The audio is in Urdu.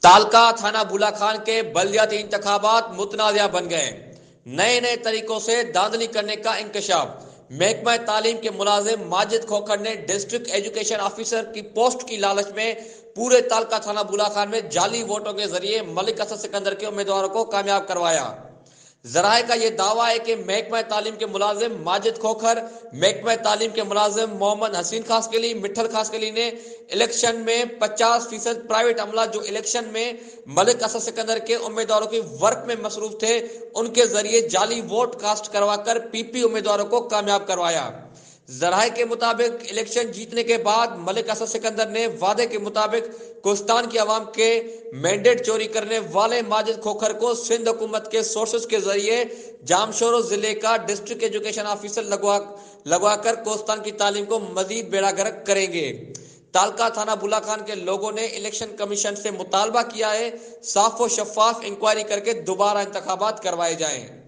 تالکا تھانہ بھولا خان کے بلدیاتی انتخابات متنازع بن گئے۔ نئے طریقوں سے دھاندلی کرنے کا انکشاف۔ محکمہ تعلیم کے ملازم ماجد کھوکھر نے ڈسٹرکٹ ایجوکیشن آفیسر کی پوسٹ کی لالچ میں پورے تالکا تھانہ بھولا خان میں جعلی ووٹوں کے ذریعے ملک اسد سکندر کے امیدواروں کو کامیاب کروایا۔ ذرائع کا یہ دعویٰ ہے کہ محکمہ تعلیم کے ملازم ماجد کھوکھر، محکمہ تعلیم کے ملازم محمد حسین خاسکلی، مٹھل خاسکلی نے الیکشن میں 50% پرائیویٹ عملہ جو الیکشن میں ملک اسد سکندر کے امیدواروں کی ورک میں مصروف تھے ان کے ذریعے جعلی ووٹ کاسٹ کروا کر پی پی امیدواروں کو کامیاب کروایا۔ ذرائع کے مطابق الیکشن جیتنے کے بعد ملک اسد سکندر نے وعدے کے مطابق کوہستان کی عوام کے مینڈیٹ چوری کرنے والے ماجد کھوکھر کو سندھ حکومت کے سورسز کے ذریعے جامشورو ضلع کا ڈسٹرکٹ ایجوکیشن آفیسر لگوا کر کوہستان کی تعلیم کو مزید بیڑا گرک کریں گے۔ تالکا تھانہ بھولا خان کے لوگوں نے الیکشن کمیشن سے مطالبہ کیا ہے صاف و شفاف انکوائری کر کے دوبارہ انتخابات کروائے جائیں۔